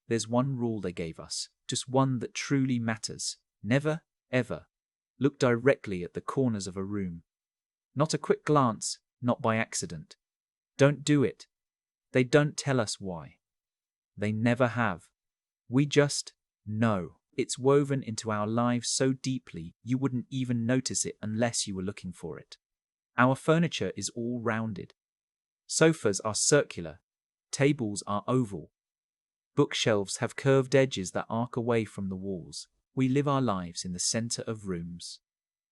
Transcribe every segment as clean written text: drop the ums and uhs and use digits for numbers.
There's one rule they gave us, just one that truly matters. Never, ever, look directly at the corners of a room. Not a quick glance, not by accident. Don't do it. They don't tell us why. They never have. We just know. It's woven into our lives so deeply you wouldn't even notice it unless you were looking for it. Our furniture is all rounded. Sofas are circular. Tables are oval. Bookshelves have curved edges that arc away from the walls. We live our lives in the center of rooms.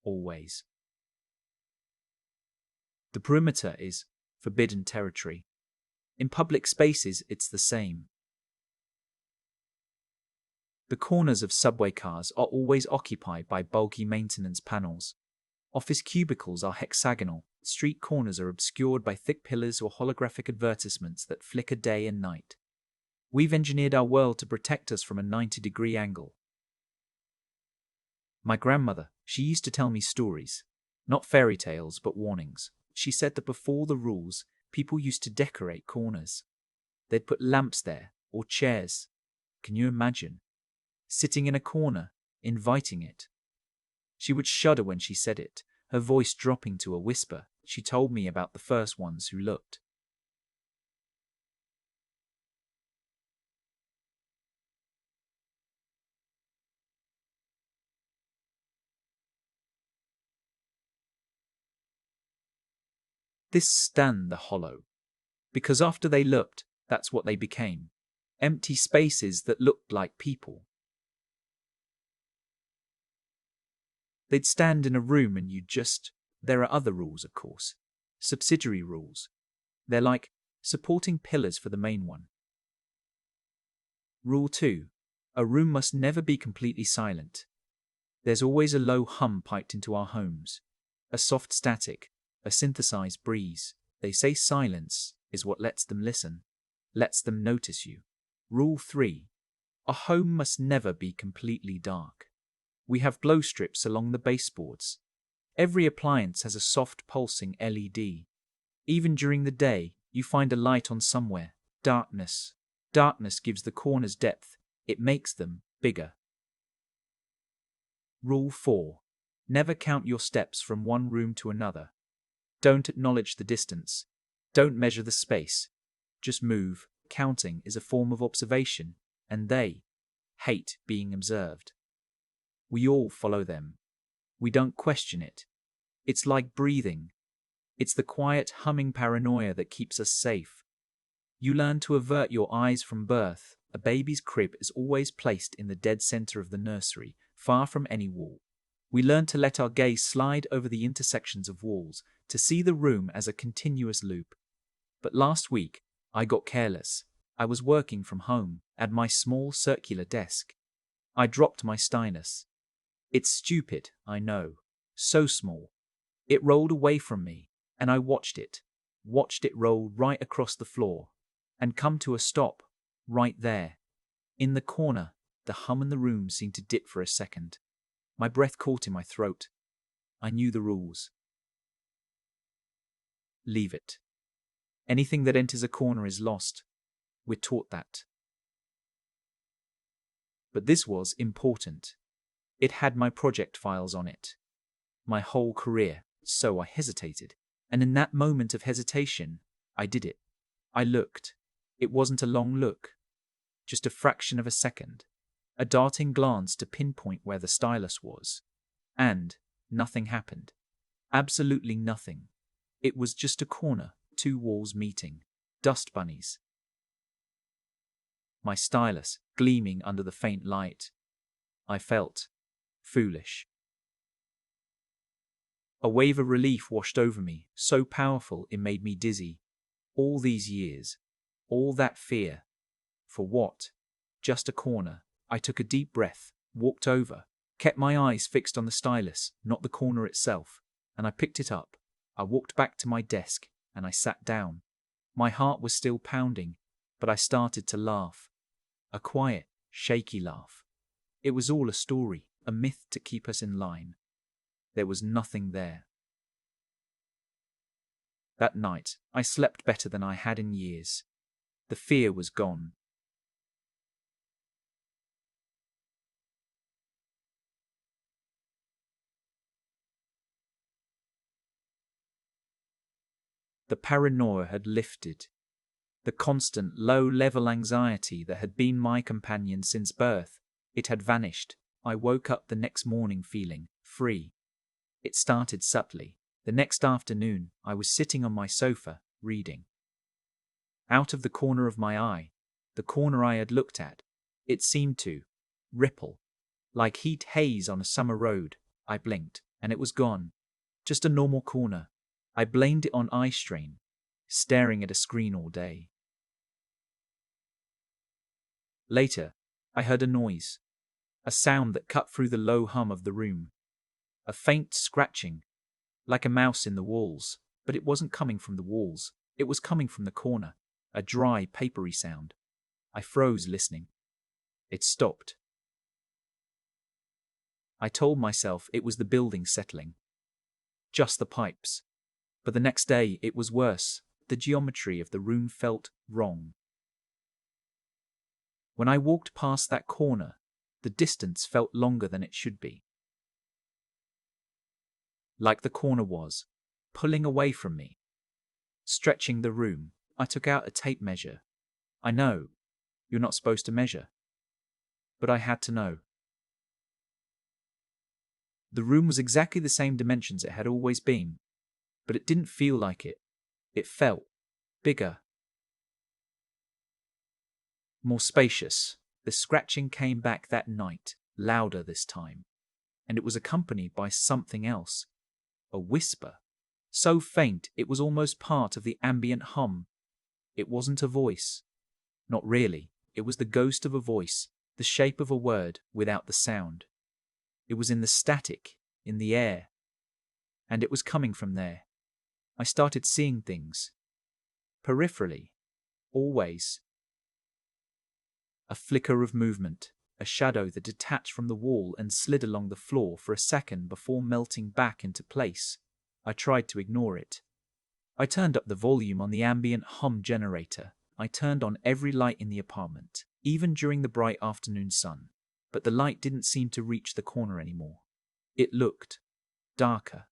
Always. The perimeter is forbidden territory. In public spaces, it's the same. The corners of subway cars are always occupied by bulky maintenance panels. Office cubicles are hexagonal. Street corners are obscured by thick pillars or holographic advertisements that flicker day and night. We've engineered our world to protect us from a 90-degree angle. My grandmother, she used to tell me stories. Not fairy tales, but warnings. She said that before the rules, people used to decorate corners. They'd put lamps there, or chairs. Can you imagine? Sitting in a corner, inviting it. She would shudder when she said it, her voice dropping to a whisper. She told me about the first ones who looked. This stunned the hollow. Because after they looked, that's what they became. Empty spaces that looked like people. They'd stand in a room and there are other rules, of course. Subsidiary rules. They're like supporting pillars for the main one. Rule 2. A room must never be completely silent. There's always a low hum piped into our homes. A soft static, a synthesized breeze. They say silence is what lets them listen, lets them notice you. Rule 3. A home must never be completely dark. We have glow strips along the baseboards. Every appliance has a soft pulsing LED. Even during the day, you find a light on somewhere. Darkness. Darkness gives the corners depth. It makes them bigger. Rule 4. Never count your steps from one room to another. Don't acknowledge the distance. Don't measure the space. Just move. Counting is a form of observation, and they hate being observed. We all follow them. We don't question it. It's like breathing. It's the quiet, humming paranoia that keeps us safe. You learn to avert your eyes from birth. A baby's crib is always placed in the dead center of the nursery, far from any wall. We learn to let our gaze slide over the intersections of walls, to see the room as a continuous loop. But last week, I got careless. I was working from home, at my small circular desk. I dropped my stylus. It's stupid, I know. So small. It rolled away from me, and I watched it roll right across the floor, and come to a stop, right there. In the corner, the hum in the room seemed to dip for a second. My breath caught in my throat. I knew the rules. Leave it. Anything that enters a corner is lost. We're taught that. But this was important. It had my project files on it. My whole career. So I hesitated. And in that moment of hesitation, I did it. I looked. It wasn't a long look. Just a fraction of a second. A darting glance to pinpoint where the stylus was. And nothing happened. Absolutely nothing. It was just a corner, two walls meeting. Dust bunnies. My stylus gleaming under the faint light. I felt foolish. A wave of relief washed over me, so powerful it made me dizzy. All these years, all that fear. For what? Just a corner. I took a deep breath, walked over, kept my eyes fixed on the stylus, not the corner itself, and I picked it up. I walked back to my desk, and I sat down. My heart was still pounding, but I started to laugh. A quiet, shaky laugh. It was all a story, a myth to keep us in line. There was nothing there. That night, I slept better than I had in years. The fear was gone. The paranoia had lifted. The constant, low-level anxiety that had been my companion since birth, it had vanished. I woke up the next morning feeling free. It started subtly. The next afternoon, I was sitting on my sofa, reading. Out of the corner of my eye, the corner I had looked at, it seemed to ripple. Like heat haze on a summer road, I blinked, and it was gone. Just a normal corner. I blamed it on eye strain, staring at a screen all day. Later, I heard a noise, a sound that cut through the low hum of the room. A faint scratching, like a mouse in the walls, but it wasn't coming from the walls. It was coming from the corner, a dry, papery sound. I froze listening. It stopped. I told myself it was the building settling. Just the pipes. But the next day it was worse. The geometry of the room felt wrong. When I walked past that corner, the distance felt longer than it should be. Like the corner was pulling away from me. Stretching the room, I took out a tape measure. I know, you're not supposed to measure. But I had to know. The room was exactly the same dimensions it had always been, but it didn't feel like it. It felt bigger, more spacious. The scratching came back that night, louder this time, and it was accompanied by something else, a whisper, so faint it was almost part of the ambient hum. It wasn't a voice. Not really. It was the ghost of a voice, the shape of a word without the sound. It was in the static, in the air, and it was coming from there. I started seeing things, peripherally, always. A flicker of movement, a shadow that detached from the wall and slid along the floor for a second before melting back into place. I tried to ignore it. I turned up the volume on the ambient hum generator. I turned on every light in the apartment, even during the bright afternoon sun. But the light didn't seem to reach the corner anymore. It looked darker,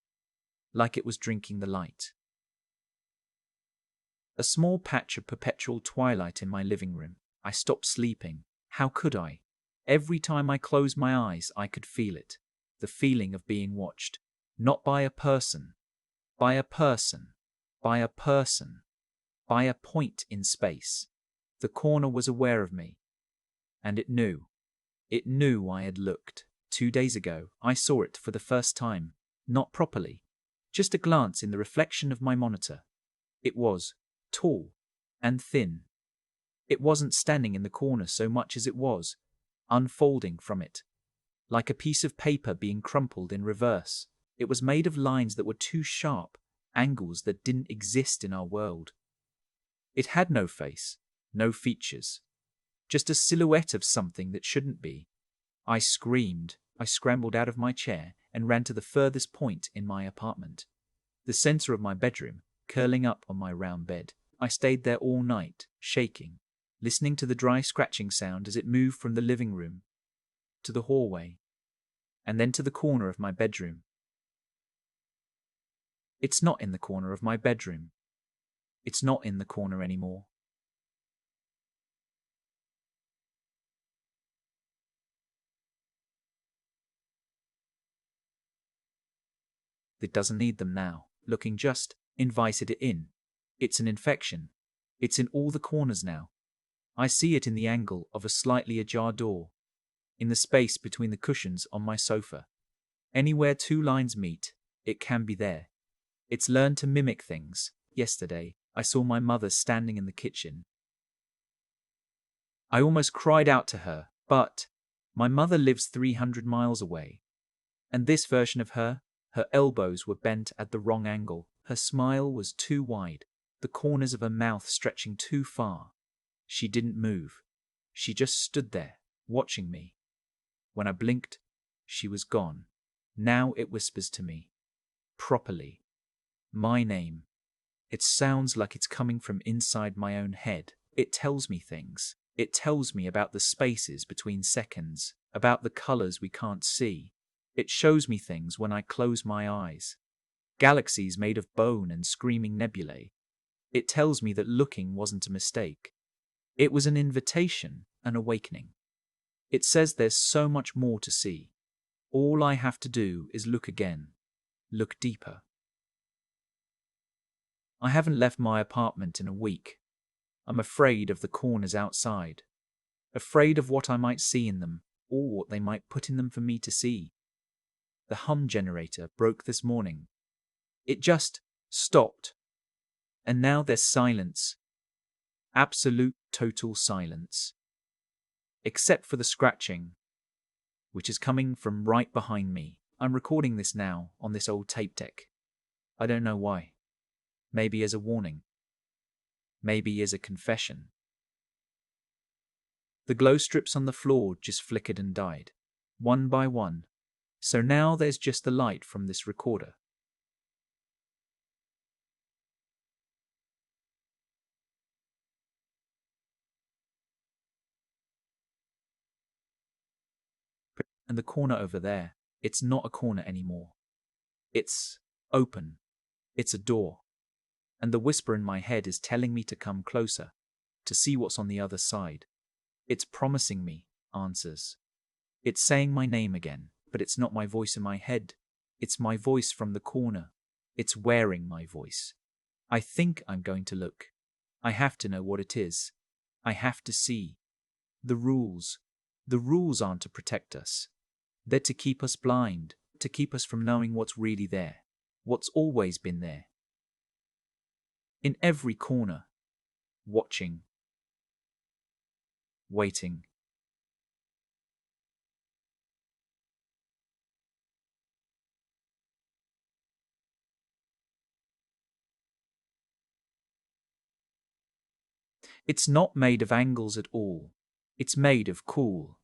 like it was drinking the light. A small patch of perpetual twilight in my living room. I stopped sleeping. How could I? Every time I closed my eyes, I could feel it. The feeling of being watched. Not by a person. By a person. By a person. By a point in space. The corner was aware of me. And it knew. It knew I had looked. 2 days ago, I saw it for the first time. Not properly. Just a glance in the reflection of my monitor. It was tall and thin. It wasn't standing in the corner so much as it was unfolding from it, like a piece of paper being crumpled in reverse. It was made of lines that were too sharp, angles that didn't exist in our world. It had no face, no features, just a silhouette of something that shouldn't be. I screamed. I scrambled out of my chair and ran to the furthest point in my apartment, the center of my bedroom, curling up on my round bed. I stayed there all night, shaking, listening to the dry scratching sound as it moved from the living room to the hallway, and then to the corner of my bedroom. It's not in the corner of my bedroom. It's not in the corner anymore. It doesn't need them now. Looking just invited it in. It's an infection. It's in all the corners now. I see it in the angle of a slightly ajar door, in the space between the cushions on my sofa. Anywhere 2 lines meet, it can be there. It's learned to mimic things. Yesterday, I saw my mother standing in the kitchen. I almost cried out to her, but my mother lives 300 miles away. And this version of her elbows were bent at the wrong angle. Her smile was too wide, the corners of her mouth stretching too far. She didn't move. She just stood there, watching me. When I blinked, she was gone. Now it whispers to me, properly, my name. It sounds like it's coming from inside my own head. It tells me things. It tells me about the spaces between seconds, about the colors we can't see. It shows me things when I close my eyes. Galaxies made of bone and screaming nebulae. It tells me that looking wasn't a mistake. It was an invitation, an awakening. It says there's so much more to see. All I have to do is look again, look deeper. I haven't left my apartment in a week. I'm afraid of the corners outside, afraid of what I might see in them, or what they might put in them for me to see. The hum generator broke this morning. It just stopped. And now there's silence. Absolute, total silence. Except for the scratching, which is coming from right behind me. I'm recording this now on this old tape deck. I don't know why. Maybe as a warning. Maybe as a confession. The glow strips on the floor just flickered and died, one by one. So now there's just the light from this recorder. And the corner over there, it's not a corner anymore. It's open. It's a door. And the whisper in my head is telling me to come closer, to see what's on the other side. It's promising me answers. It's saying my name again, but it's not my voice in my head. It's my voice from the corner. It's wearing my voice. I think I'm going to look. I have to know what it is. I have to see. The rules. The rules aren't to protect us. They're to keep us blind, to keep us from knowing what's really there, what's always been there. In every corner. Watching. Waiting. It's not made of angles at all. It's made of cool,